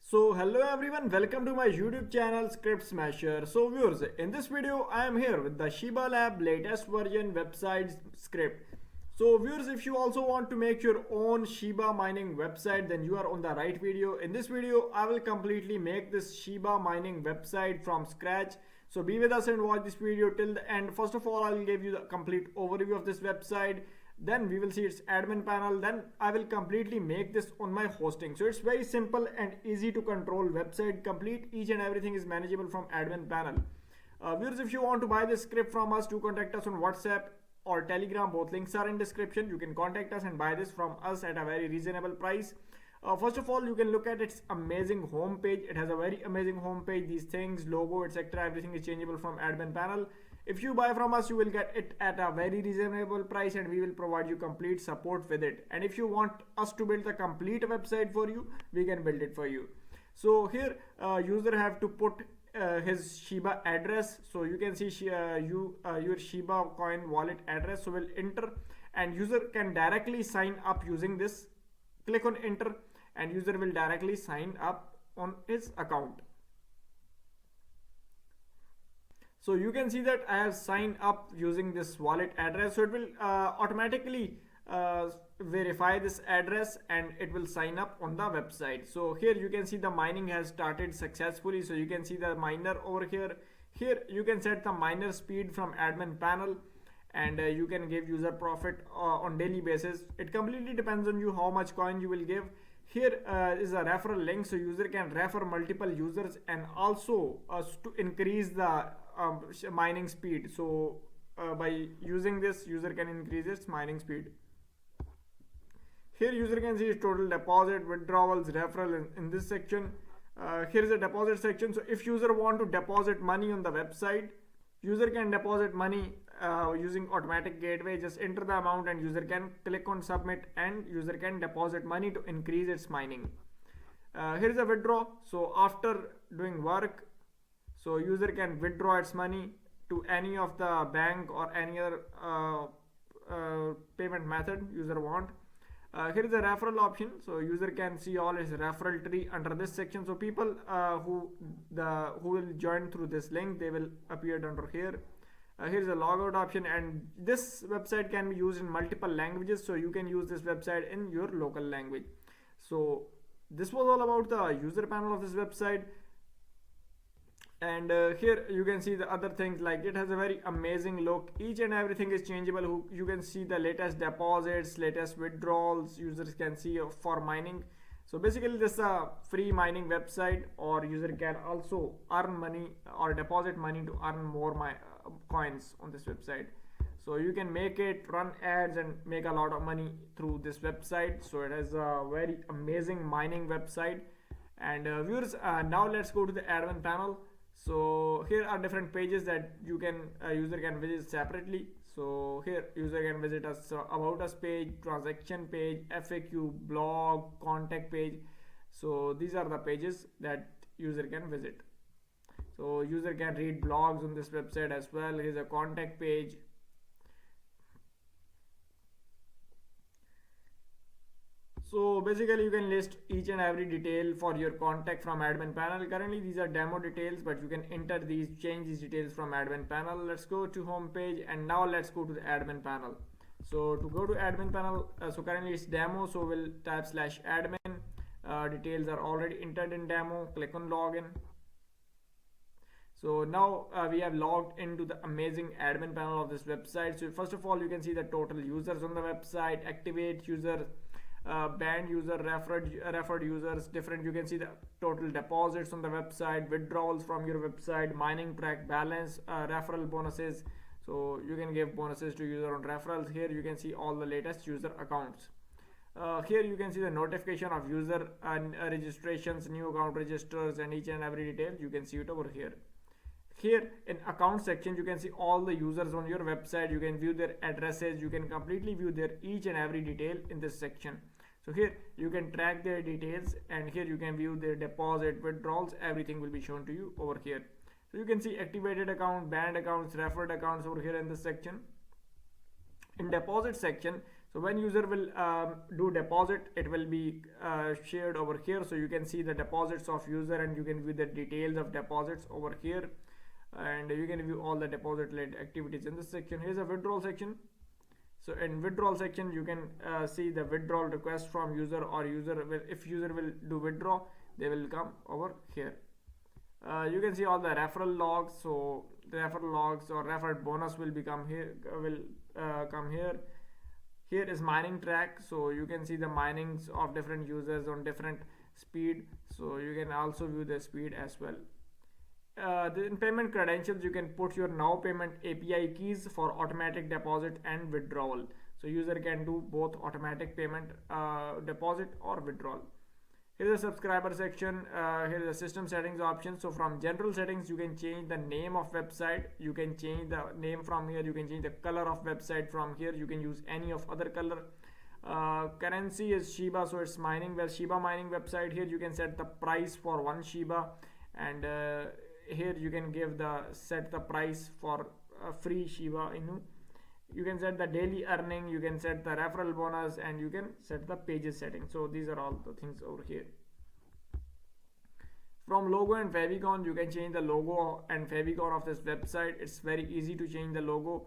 So hello everyone, welcome to my YouTube channel Script Smasher. So viewers, in this video I am here with the Shiba Lab latest version website script. So viewers, if you also want to make your own Shiba mining website, then you are on the right video. In this video I will completely make this Shiba mining website from scratch. So be with us and watch this video till the end. First of all, I will give you the complete overview of this website. Then we will see its admin panel. Then I will completely make this on my hosting. So it's very simple and easy to control website. Complete each and everything is manageable from admin panel. Viewers, if you want to buy this script from us, do contact us on WhatsApp or Telegram. Both links are in description. You can contact us and buy this from us at a very reasonable price. First of all, you can look at its amazing home page. It has a very amazing home page. These things, logo, etc., everything is changeable from admin panel. If you buy from us, you will get it at a very reasonable price and we will provide you complete support with it. And if you want us to build the complete website for you, we can build it for you. So here user have to put his Shiba address. So you can see your Shiba coin wallet address. So we'll enter and user can directly sign up using this. Click on enter and user will directly sign up on his account. So you can see that I have signed up using this wallet address. So it will automatically verify this address and it will sign up on the website. So here you can see the mining has started successfully. So you can see the miner over here. Here you can set the miner speed from admin panel and you can give user profit on daily basis. It completely depends on you how much coin you will give. Here is a referral link, so user can refer multiple users and also to increase the mining speed. So by using this, user can increase its mining speed. Here user can see total deposit, withdrawals, referral in this section. Here is a deposit section. So if user want to deposit money on the website, user can deposit money using automatic gateway. Just enter the amount and user can click on submit and user can deposit money to increase its mining. Here is a withdraw. So after doing work, so user can withdraw its money to any of the bank or any other payment method user want. Here is a referral option. So user can see all his referral tree under this section. So people who will join through this link, they will appear under here. Here is a logout option, and this website can be used in multiple languages. So you can use this website in your local language. So this was all about the user panel of this website. And here you can see the other things, like it has a very amazing look. Each and everything is changeable. You can see the latest deposits, latest withdrawals users can see for mining. So basically this is a free mining website, or user can also earn money or deposit money to earn more coins on this website. So you can make it, run ads and make a lot of money through this website. So it has a very amazing mining website. And viewers, now let's go to the admin panel. So here are different pages that you can user can visit separately. So here user can visit us about us page, transaction page, FAQ, blog, contact page. So these are the pages that user can visit. So user can read blogs on this website as well. Here's a contact page. So basically you can list each and every detail for your contact from admin panel. Currently these are demo details, but you can enter these, change these details from admin panel. Let's go to home page and now let's go to the admin panel. So to go to admin panel, so currently it's demo, so we'll type /admin. Details are already entered in demo. Click on login. So now we have logged into the amazing admin panel of this website. So first of all, you can see the total users on the website, activate user, banned user, referred users, different. You can see the total deposits on the website, withdrawals from your website, mining track balance, referral bonuses. So you can give bonuses to user on referrals. Here you can see all the latest user accounts. Here you can see the notification of user and registrations, new account registers, and each and every detail. You can see it over here. Here in account section, you can see all the users on your website. You can view their addresses. You can completely view their each and every detail in this section. So here you can track their details, and here you can view their deposit, withdrawals, everything will be shown to you over here. So you can see activated account, banned accounts, referred accounts over here in this section. In deposit section, So when user will do deposit, it will be shared over here. So you can see the deposits of user, and you can view the details of deposits over here, and you can view all the deposit related activities in this section. Here's a withdrawal section. So in withdrawal section, you can see the withdrawal request from user, or if user will do withdraw, they will come over here. You can see all the referral logs. So the referral logs or referred bonus will become here, come here. Here is mining track, so you can see the minings of different users on different speed, so you can also view the speed as well. In payment credentials, you can put your now payment API keys for automatic deposit and withdrawal, so user can do both automatic payment, deposit or withdrawal. Here's the subscriber section. Here is the system settings option. So from general settings, you can change the name of website. You can change the name from here. You can change the color of website from here. You can use any of other color. Currency is Shiba, so it's mining. Well, Shiba mining website. Here you can set the price for 1 Shiba, and here you can set the price for free Shiba Inu. You can set the daily earning, you can set the referral bonus, and you can set the pages setting. So these are all the things over here. From logo and favicon, you can change the logo and favicon of this website. It's very easy to change the logo.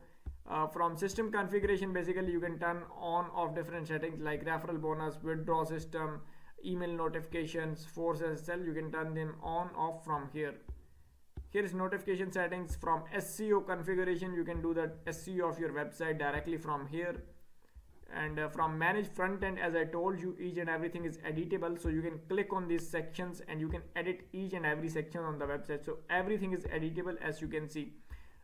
From system configuration, basically you can turn on off different settings like referral bonus, withdraw system, email notifications, force SSL. You can turn them on off from here. Here is notification settings. From SEO configuration, you can do the SEO of your website directly from here. And from manage front end, as I told you, each and everything is editable, so you can click on these sections and you can edit each and every section on the website. So everything is editable, as you can see.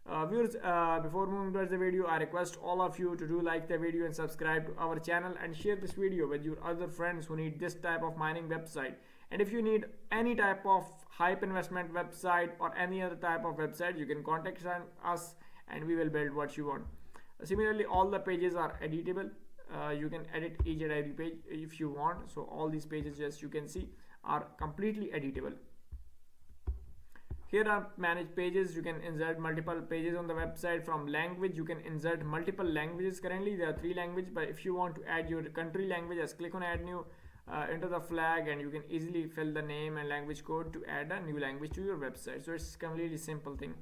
Viewers, before moving towards the video, I request all of you to do like the video and subscribe to our channel, and share this video with your other friends who need this type of mining website. And if you need any type of hype investment website or any other type of website, you can contact us and we will build what you want. Similarly, all the pages are editable. You can edit each and every page if you want. So all these pages, as you can see, are completely editable. Here are manage pages. You can insert multiple pages on the website. From language, you can insert multiple languages. Currently there are 3 languages, but if you want to add your country language, just click on add new, enter the flag, and you can easily fill the name and language code to add a new language to your website. So it's completely simple thing.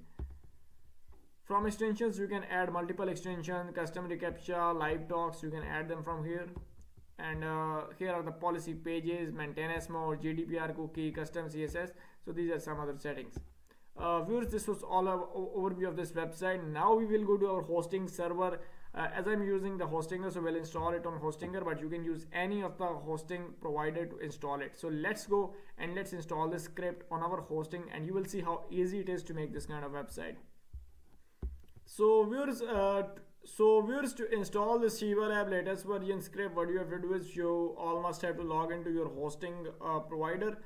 From extensions, you can add multiple extensions, custom reCAPTCHA, live talks. You can add them from here. And here are the policy pages, maintenance mode, GDPR cookie, custom CSS. So these are some other settings. Viewers, this was all our overview of this website. Now we will go to our hosting server. As I'm using the Hostinger, so we'll install it on Hostinger, but you can use any of the hosting provider to install it. So let's go and let's install this script on our hosting, and you will see how easy it is to make this kind of website. So viewers, to install the ShibaLab latest version script, what you have to do is you all must have to log into your hosting provider.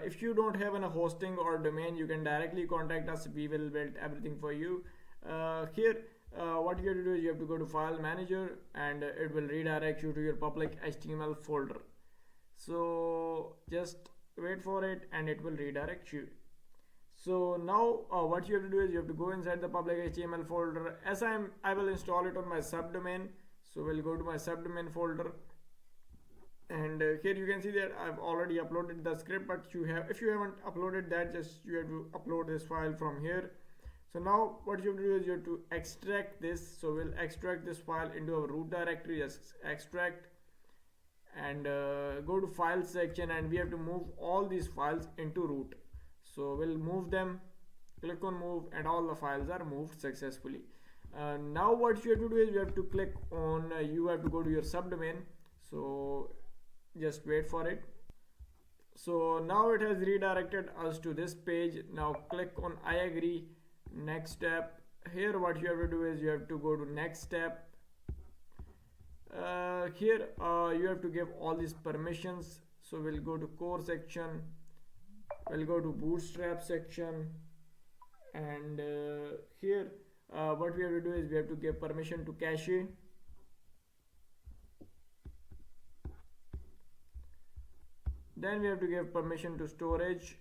If you don't have a hosting or domain, you can directly contact us. We will build everything for you. Here, what you have to do is you have to go to File Manager, and it will redirect you to your public HTML folder. So just wait for it, and it will redirect you. So now what you have to do is you have to go inside the public HTML folder. As I will install it on my subdomain, so we'll go to my subdomain folder, and here you can see that I've already uploaded the script, but if you haven't uploaded that, just you have to upload this file from here. So now what you have to do is you have to extract this. So we'll extract this file into our root directory. Just extract, and go to file section, and we have to move all these files into root. So we'll move them, click on move, and all the files are moved successfully. Now what you have to do is you have to click on, you have to go to your subdomain. So just wait for it. So now it has redirected us to this page. Now click on I agree, next step. Here what you have to do is you have to go to next step. Here you have to give all these permissions. So we'll go to core section, we'll go to bootstrap section, and here what we have to do is we have to give permission to cache. Then we have to give permission to storage.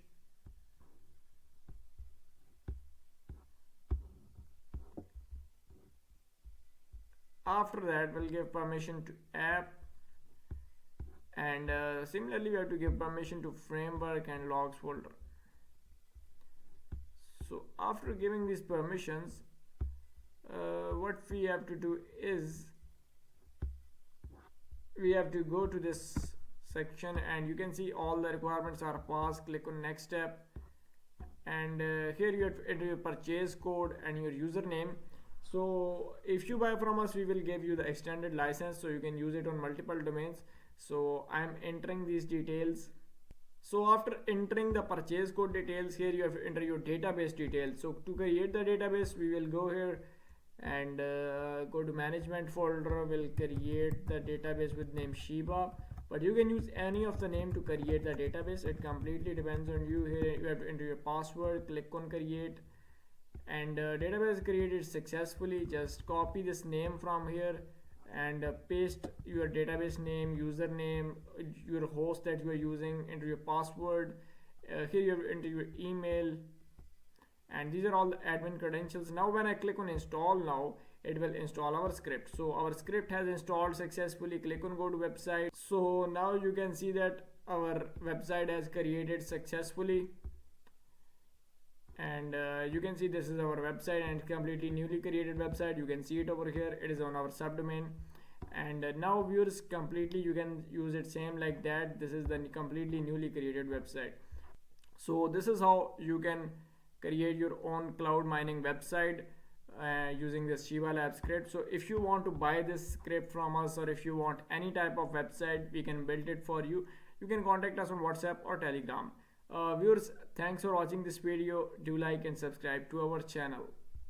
After that, we'll give permission to app, and similarly we have to give permission to framework and logs folder. So after giving these permissions, what we have to do is we have to go to this section, and you can see all the requirements are passed. Click on next step, and here you have to enter your purchase code and your username. So if you buy from us, we will give you the extended license so you can use it on multiple domains. So I'm entering these details. So after entering the purchase code details, here you have to enter your database details. So to create the database, we will go here and go to management folder. We'll create the database with name Shiba, but you can use any of the name to create the database. It completely depends on you. Here you have to enter your password, click on create, and database created successfully. Just copy this name from here and paste your database name, username, your host that you are using, into your password. Here you have to enter your email, and these are all the admin credentials. Now when I click on install, now it will install our script. So our script has installed successfully. Click on go to website. So now you can see that our website has created successfully, and you can see this is our website, and completely newly created website. You can see it over here. It is on our subdomain, and now viewers, completely you can use it same like that. This is the completely newly created website. So this is how you can create your own cloud mining website using this Shiba Lab script. So if you want to buy this script from us, or if you want any type of website, we can build it for you. You can contact us on WhatsApp or Telegram. Viewers, thanks for watching this video. Do like and subscribe to our channel.